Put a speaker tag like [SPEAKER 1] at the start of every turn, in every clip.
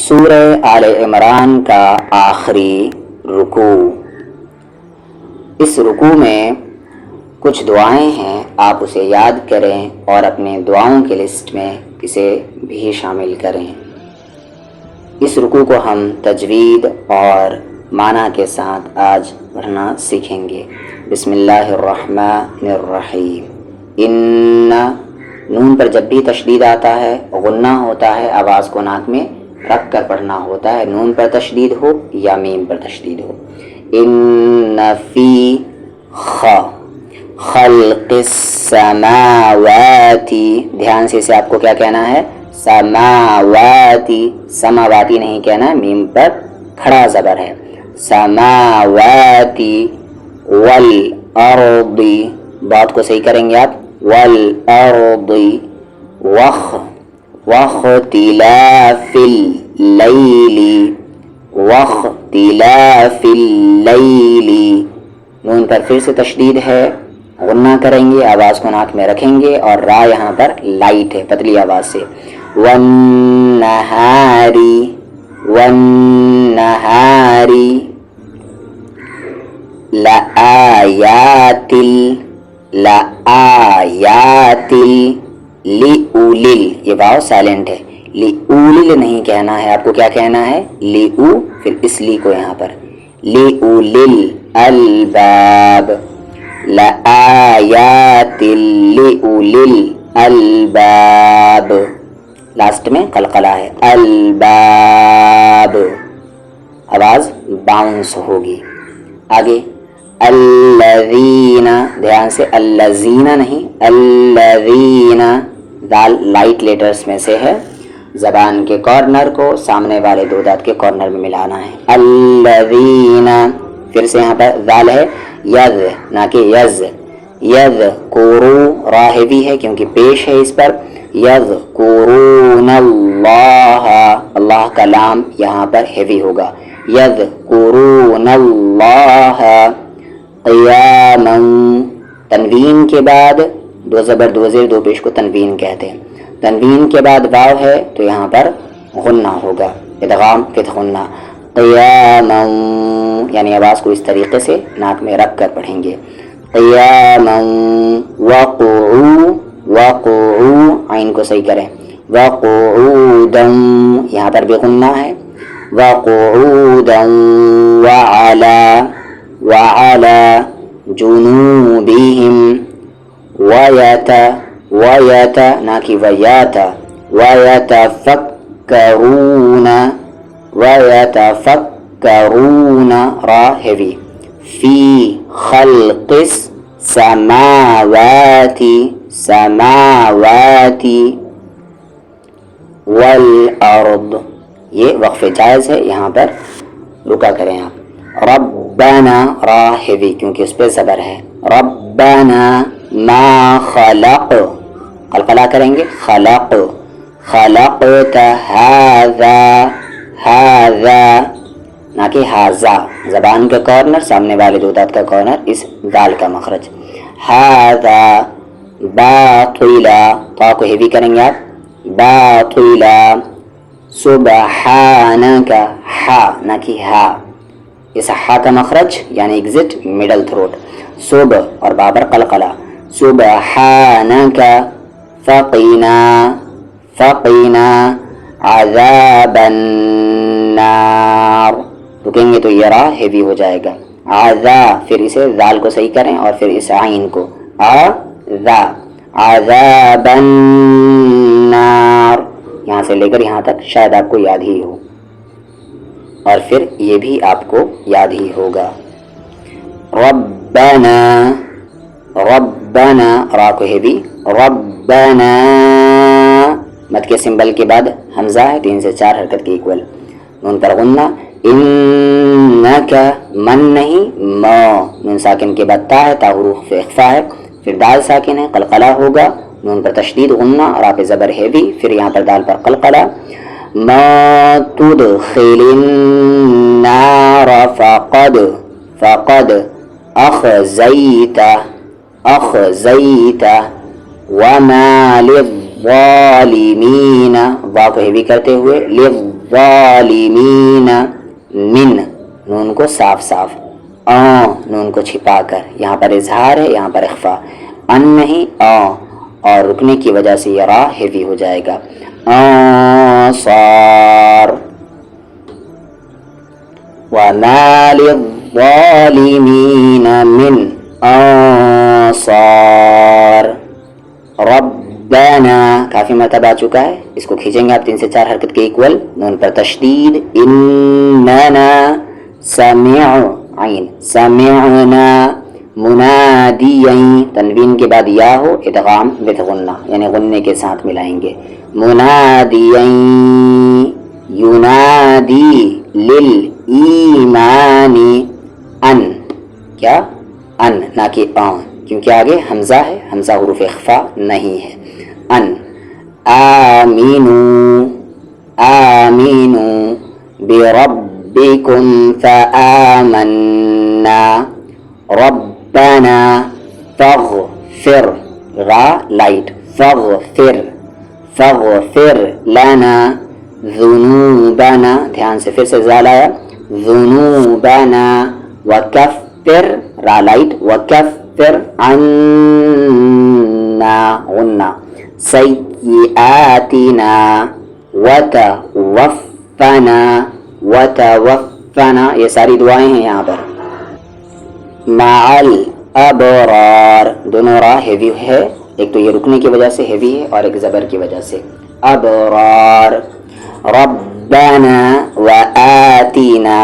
[SPEAKER 1] سورہ آل عمران کا آخری رکوع۔ اس رکوع میں کچھ دعائیں ہیں، آپ اسے یاد کریں اور اپنے دعاؤں کے لسٹ میں اسے بھی شامل کریں۔ اس رکوع کو ہم تجوید اور معنی کے ساتھ آج پڑھنا سیکھیں گے۔ بسم اللہ الرحمن الرحیم۔ ان نون پر جب بھی تشدید آتا ہے، غنہ ہوتا ہے، آواز کو ناک میں رکھ کر پڑھنا ہوتا ہے، نون پر تشدید ہو یا میم پر تشدید ہو۔ ان فی خلق السماواتی، دھیان سے اسے آپ کو کیا کہنا ہے؟ سماواتی، سماواتی نہیں کہنا، میم پر کھڑا زبر ہے۔ سماواتی والارض، بات کو صحیح کریں گے آپ، والارض واختلاف اللیل، واختلاف اللیل، نون پر پھر سے تشدید ہے، غنہ کریں گے، آواز کو ناک میں رکھیں گے اور را یہاں پر لائٹ ہے پتلی آواز سے۔ والنہاری، والنہاری لآیات، لآیات لِأُولِل، یہ واو سائلنٹ ہے، لِأُولِل نہیں کہنا ہے، آپ کو کیا کہنا ہے؟ لِأُ، پھر اس لی کو یہاں پر، لِأُولِل الباب، لآیات لِأُولِل الباب، لاسٹ میں قلقلہ ہے، الباب، آواز باؤنس ہوگی۔ آگے الذین، دھیان سے الذین نہیں، الذین، دال لائٹ لیٹرز میں سے ہے، زبان کے کارنر کو سامنے والے دو دانت کے کارنر میں ملانا ہے۔ الذین، پھر سے یہاں پر دال ہے، یذ نہ کہ یز، یذکرو، را ہیوی ہے کیونکہ پیش ہے اس پر، یذکرون اللہ، اللہ کا لام یہاں پر ہیوی ہوگا، یذکرون اللہ قیاما، تنوین کے بعد دو زبر دو زیر دو پیش کو تنوین کہتے ہیں، تنوین کے بعد واو ہے تو یہاں پر غنہ ہوگا، ادغام فتح غنہ، قیاما، یعنی آواز کو اس طریقے سے ناک میں رکھ کر پڑھیں گے، قیاما وقعوا، وقعوا، عین کو صحیح کریں، وقعودا، یہاں پر بھی غنہ ہے، وقعودا وعلا، وعلا جنوبہم، ویت نہ کہ ویات، ویتفکرون، ویتفکرون، را ہیوی، فی خلق السماوات، سماوات والارض، یہ وقف جائز ہے، یہاں پر رکا کریں آپ۔ ربنا، را ہیوی کیونکہ اس پہ زبر ہے، ربنا ما خلق، قلقلہ کریں گے، خلق، خلقت هذا، هذا نہ کہ هذا، زبان کا کارنر سامنے والے دو دانت کا کارنر، اس دال کا مخرج، هذا باطلا، تا کو ہیوی کریں گے آپ، باطلا سبحانک، ہا نہ کہ ہا، اس ہا کا مخرج یعنی ایگزٹ مڈل تھروٹ، صب اور بابر قلقلہ، سبحانک فقنا، فقنا عذاب النار، رکیں گے تو یہ را ہیوی ہو جائے گا، عذا، پھر اسے ذال کو صحیح کریں اور پھر اس عین کو، عذا، عذاب النار، یہاں سے لے کر یہاں تک شاید آپ کو یاد ہی ہو، اور پھر یہ بھی آپ کو یاد ہی ہوگا۔ ربنا، ربنا، را کو ہیوی، ربنا، مد کے سمبل کے بعد حمزہ ہے، 3 سے 4 حرکت کے ایکول، نون پر غنہ، انکا، من نہیں، ما، نون ساکن کے بعد تا ہے، تا حروف اخفا ہے، پھر دال ساکن ہے، قلقلہ ہوگا، نون پر تشدید غنہ اور آپ زبر ہیوی، پھر یہاں پر دال پر قلقلہ، ما تدخل النار فقد، فقد اخزیت، اخزیت وما للظالمین، وا کو ہیوی کرتے ہوئے، للظالمین، من نون کو صاف صاف، نون کو چھپا کر، یہاں پر اظہار ہے، یہاں پر اخفا، ان نہیں اور رکنے کی وجہ سے یہ را ہیوی ہو جائے گا، انصار، وما للظالمین من انصار، ربنا کافی مرتبہ آ چکا ہے، اس کو کھینچیں گے آپ 3 سے 4 حرکت کے ایکول، نون پر تشدید، اننا عین سمعنا منادیً، تنوین کے بعد یا ہو، ادغام وذ غنہ یعنی غننے کے ساتھ ملائیں گے، منادیً ینادی للایمان، ان کیا ان نہ کہ کیونکہ آگے حمزہ ہے، حمزہ حروف اخفا نہیں ہے، ان آمینوا بربکم فآمنا، ربنا فاغفر، را لائٹ، فاغفر لنا ذنوبنا، دھیان سے پھر سے زال آیا، ذنوبنا، وکفر، را لائٹ، وکفر عنا، غنہ، سیئاتنا، وتوفنا، یہ ساری دعائیں ہیں یہاں پر، مع الابرار، دونوں را ہیوی ہے، ایک تو یہ رکنے کی وجہ سے ہیوی ہے اور ایک زبر کی وجہ سے، ابرار، ربنا وآتنا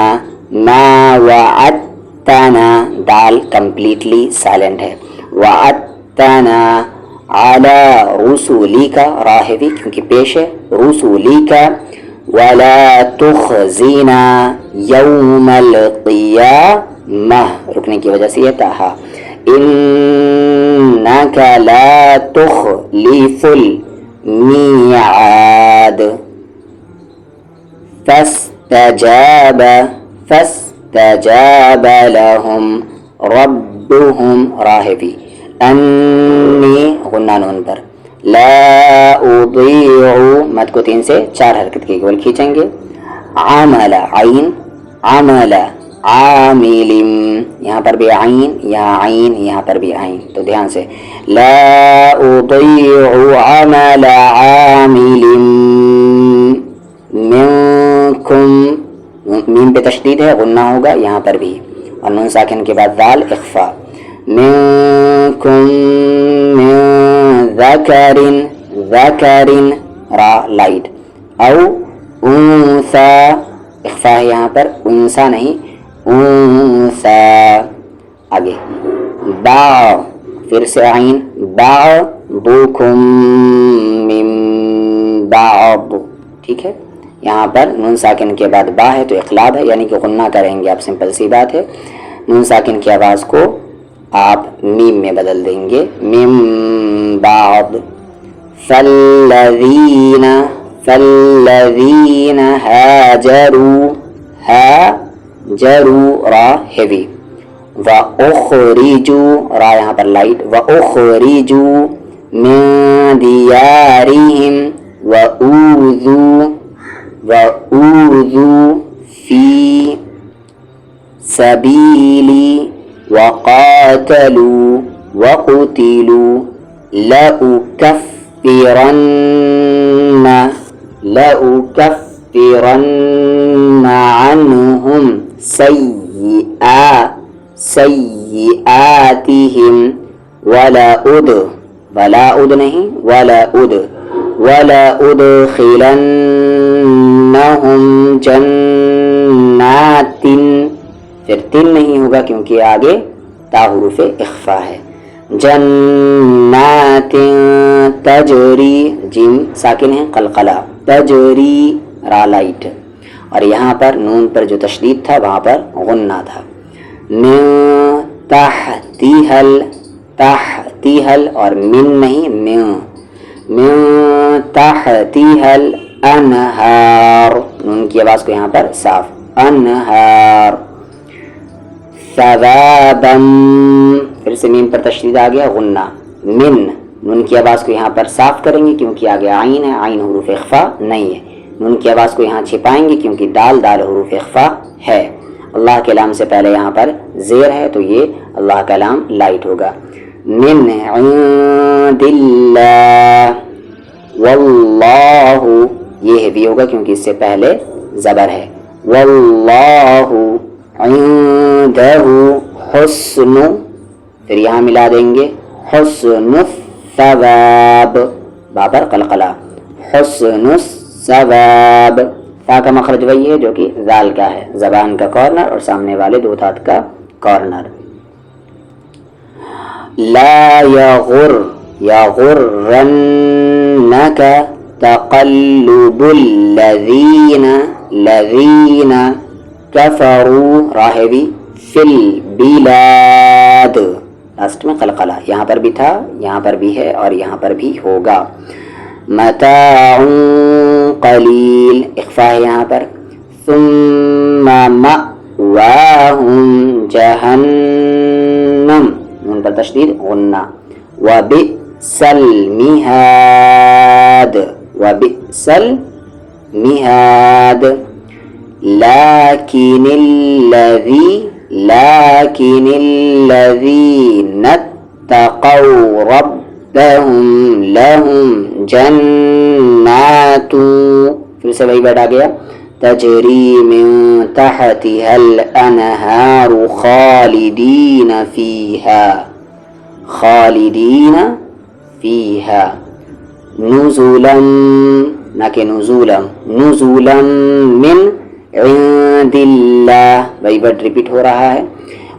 [SPEAKER 1] ما وعدتنا، دال کمپلیٹلی سائلنٹ ہے، وعدتنا علی رسولک، را ہیوی کیونکہ پیش ہے، رسولک، ولا تخزنا یوم القیامہ، رکنے کی وجہ سے یہ تاہا، انک لا تخلف المیعاد، فاستجاب لهم ربهم، را ہیوی، انی، غنہ نون پر، لا اضیع، مد کو 3 سے 4 حرکت کی گول کھینچیں گے، عمل، عین، عمل عامل، یہاں پر بھی عین، یہاں عین، یہاں پر بھی عین، تو دھیان سے، لا اضیع عمل عامل منکم، میم پہ تشدید ہے، غنہ ہوگا یہاں پر بھی، اور نون ساکن کے بعد ذال اخفا، منکم من ذکر، را لائٹ، او انثى، اخفا ہے یہاں پر، انثى نہیں، انثى، آگے، پھر سے عین، بعضکم من بعض، ٹھیک ہے، یہاں پر نون ساکن کے بعد با ہے تو اقلاب ہے، یعنی کہ غنہ کریں گے آپ، سمپل سی بات ہے، نون ساکن کی آواز کو آپ میم میں بدل دیں گے، من بعض، فالذین ہاجروا، را ہیوی، وَأُخْرِجُوا، را یہاں پر لائٹ، وَأُخْرِجُوا مِن دِيَارِهِمْ وَأُوذُوا فِي سَبِيلِي وَقَاتَلُوا وَقُتِلُوا لَأُكَفِّرَنَّ عَنْهُمْ سَيِّئَاتِهِمْ وَلَأُدْخِلَنَّهُمْ جَنَّاتٍ، پھر تن نہیں ہوگا کیونکہ آگے تا حروف اخفا ہے، جنات تجری، جیم ساکن ہے، قلقلہ، تجری، را لائٹ، اور یہاں پر نون پر جو تشدید تھا وہاں پر غنہ تھا، من تحتیہل، اور من نہیں، من تحتیہا الانہار، نون کی آواز کو یہاں پر صاف، انہار، ثوابا، پھر سے میم پر تشدید آ گیا، غنہ، من نون کی آواز کو یہاں پر صاف کریں گے کیونکہ آگے عین ہے، عین حروف اخفا نہیں ہے. نون کی آواز کو یہاں چھپائیں گے کیونکہ دال حروف اخفا ہے. اللہ کے لام سے پہلے یہاں پر زیر ہے تو یہ اللہ کا لام لائٹ ہوگا. من عند اللہ، واللہ یہ ہیوی ہوگا کیونکہ اس سے پہلے زبر ہے. واللہ عندہ حسن، پھر یہاں ملا دیں گے حسن الثواب، بابر قلقلہ، حسن الثواب. فا کا مخرج وہی ہے جو کہ ذال کا ہے، زبان کا کارنر اور سامنے والے دو دانت کا کارنر. لا یغرنک تقلب الذین کفروا، راہوی فی البلاد، لاسٹ میں قلقلہ، یہاں پر بھی تھا، یہاں پر بھی ہے اور یہاں پر بھی ہوگا. متاع قلیل، اخفا ہے یہاں پر. ثم مأواہم جہنم، نون پر تشدید غنہ. وبئس المہاد، وبئس المہاد. لیکن الذین اتقوا ربهم لهم جنات، پھر سے وہی بیٹھ آ گیا، تجری من تحتها الانہار خالدین فیہا نزلا، نہ کہ نزولا، نزلا من عند اللہ، وہی ورڈ ریپیٹ ہو رہا ہے.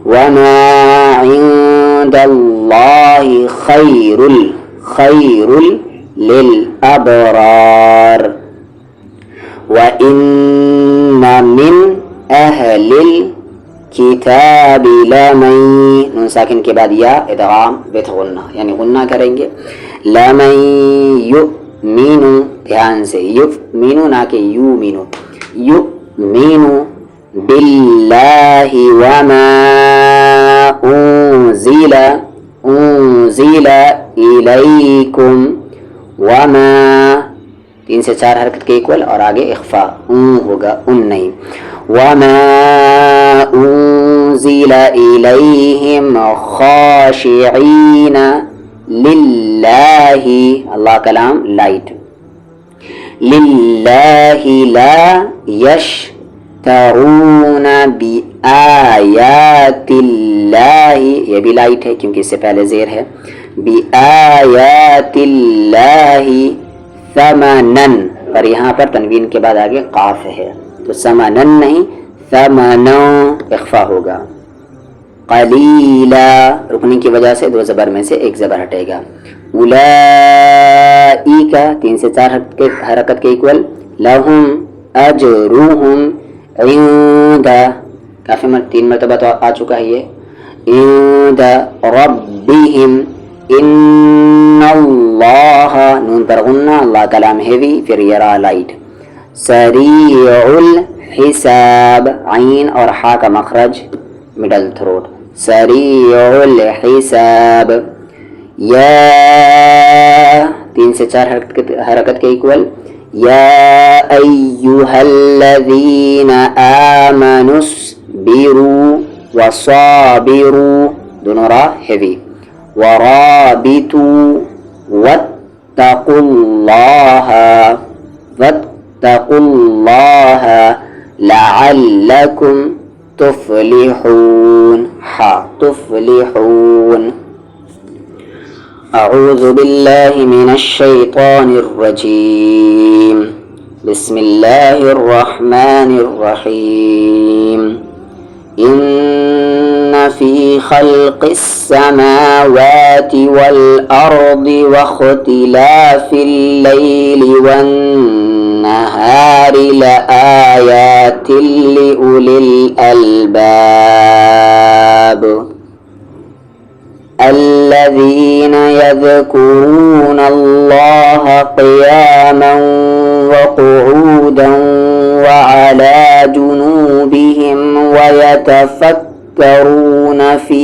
[SPEAKER 1] وما عند اللہ خیر للابرار. وان من اہل الکتاب لمن، نون ساکن کے بعد یا ادغام وتھ غنہ، یعنی غنہ کریں گے. لمن یؤمن، دھیان سے، یؤمن نہ کہ یؤمن، یؤمن باللہ وما انزل الیکم، وما 3 سے 4 حرکت کے ایکول اور آگے اخفا، ہوگا ان نہیں. وما انزل الیہم خاشعین للہ، اللہ کلام لائٹ. للہ لا یشترون بآیات اللہ، یہ بھی لائٹ ہے کیونکہ اس سے پہلے زیر ہے. بآیات اللہ ثمنن، پر یہاں پر تنوین کے بعد آگے قاف ہے تو ثمنن نہیں ثمنا اخفا ہوگا. قلیلا، رکنے کی وجہ سے 2 زبر میں سے 1 زبر ہٹے گا. اولئک 3 سے 4 حرکت کے ایکول. لہم اجرہم عند، کافی 3 مرتبہ تو آ چکا ہے یہ. عند ربہم، ان اللہ، نون پر غنہ، اللہ کلام ہیوی، پھر یرا لائٹ. سریع الحساب، عین اور ہا کا مخرج مڈل تھروٹ. سریع الحساب. یا 3 سے 4 حرکت کے ایکول. یا ایہا الذین آمنوا اصبروا وصابروا، دونوں را ہیوی. ورابطوا واتقوا اللہ لعلکم تفلحون، تفلحون. اعوذ باللہ من الشیطان الرجیم، بسم اللہ الرحمن الرحیم. ان فی خلق السماوات والارض واختلاف اللیل والنہار لآیات لأولی الالباب الذین یذکرون اللہ قیاما وقعودا وعلى جنوبهم ويتفكرون في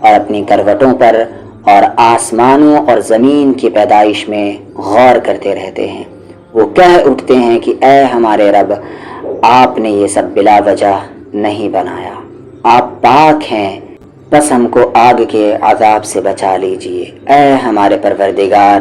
[SPEAKER 1] اور اپنی کروٹوں پر اور آسمانوں اور زمین کی پیدائش میں غور کرتے رہتے ہیں۔ وہ کہہ اٹھتے ہیں کہ اے ہمارے رب، آپ نے یہ سب بلا وجہ نہیں بنایا، آپ پاک ہیں، بس ہم کو آگ کے عذاب سے بچا لیجئے۔ اے ہمارے پروردگار،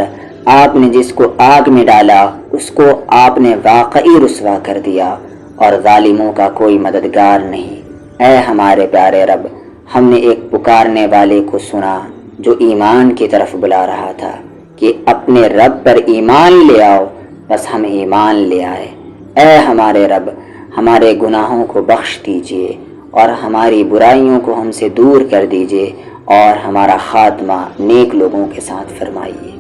[SPEAKER 1] آپ نے جس کو آگ میں ڈالا اس کو آپ نے واقعی رسوا کر دیا، اور ظالموں کا کوئی مددگار نہیں۔ اے ہمارے پیارے رب، ہم نے ایک پکارنے والے کو سنا جو ایمان کی طرف بلا رہا تھا کہ اپنے رب پر ایمان لے آؤ، بس ہم ایمان لے آئے۔ اے ہمارے رب، ہمارے گناہوں کو بخش دیجئے اور ہماری برائیوں کو ہم سے دور کر دیجئے، اور ہمارا خاتمہ نیک لوگوں کے ساتھ فرمائیے۔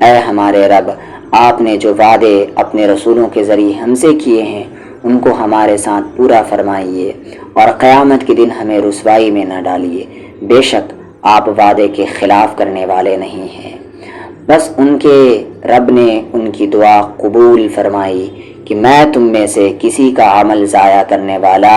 [SPEAKER 1] اے ہمارے رب، آپ نے جو وعدے اپنے رسولوں کے ذریعے ہم سے کیے ہیں ان کو ہمارے ساتھ پورا فرمائیے، اور قیامت کے دن ہمیں رسوائی میں نہ ڈالیے۔ بے شک آپ وعدے کے خلاف کرنے والے نہیں ہیں۔ بس ان کے رب نے ان کی دعا قبول فرمائی کہ میں تم میں سے کسی کا عمل ضائع کرنے والا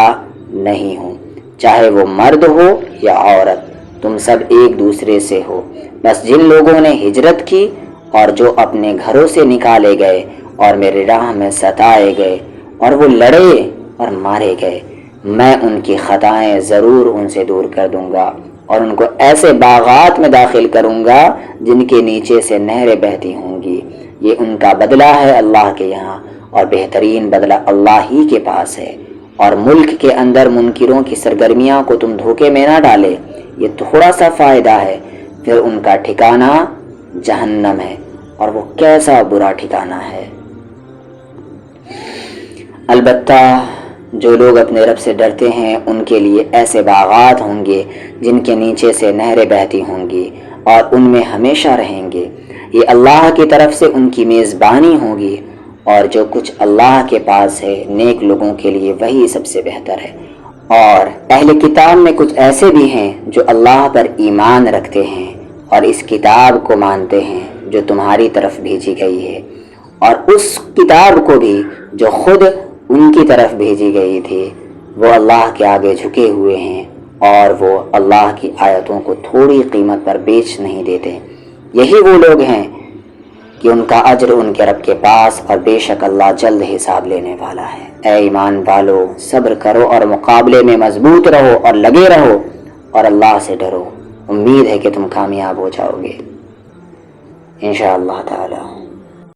[SPEAKER 1] نہیں ہوں، چاہے وہ مرد ہو یا عورت، تم سب ایک دوسرے سے ہو۔ بس جن لوگوں نے ہجرت کی اور جو اپنے گھروں سے نکالے گئے اور میرے راہ میں ستائے گئے اور وہ لڑے اور مارے گئے، میں ان کی خطائیں ضرور ان سے دور کر دوں گا، اور ان کو ایسے باغات میں داخل کروں گا جن کے نیچے سے نہریں بہتی ہوں گی۔ یہ ان کا بدلہ ہے اللہ کے یہاں، اور بہترین بدلہ اللہ ہی کے پاس ہے۔ اور ملک کے اندر منکروں کی سرگرمیاں کو تم دھوکے میں نہ ڈالے، یہ تھوڑا سا فائدہ ہے، پھر ان کا ٹھکانہ جہنم ہے، اور وہ کیسا برا ٹھکانہ ہے۔ البتہ جو لوگ اپنے رب سے ڈرتے ہیں ان کے لیے ایسے باغات ہوں گے جن کے نیچے سے نہریں بہتی ہوں گی، اور ان میں ہمیشہ رہیں گے۔ یہ اللہ کی طرف سے ان کی میزبانی ہوگی، اور جو کچھ اللہ کے پاس ہے نیک لوگوں کے لیے وہی سب سے بہتر ہے۔ اور اہل کتاب میں کچھ ایسے بھی ہیں جو اللہ پر ایمان رکھتے ہیں اور اس کتاب کو مانتے ہیں جو تمہاری طرف بھیجی گئی ہے، اور اس کتاب کو بھی جو خود ان کی طرف بھیجی گئی تھی۔ وہ اللہ کے آگے جھکے ہوئے ہیں، اور وہ اللہ کی آیتوں کو تھوڑی قیمت پر بیچ نہیں دیتے۔ یہی وہ لوگ ہیں کہ ان کا اجر ان کے رب کے پاس، اور بے شک اللہ جلد حساب لینے والا ہے۔ اے ایمان والو، صبر کرو اور مقابلے میں مضبوط رہو اور لگے رہو، اور اللہ سے ڈرو۔ امید ہے کہ تم کامیاب ہو جاؤ گے انشاءاللہ تعالی۔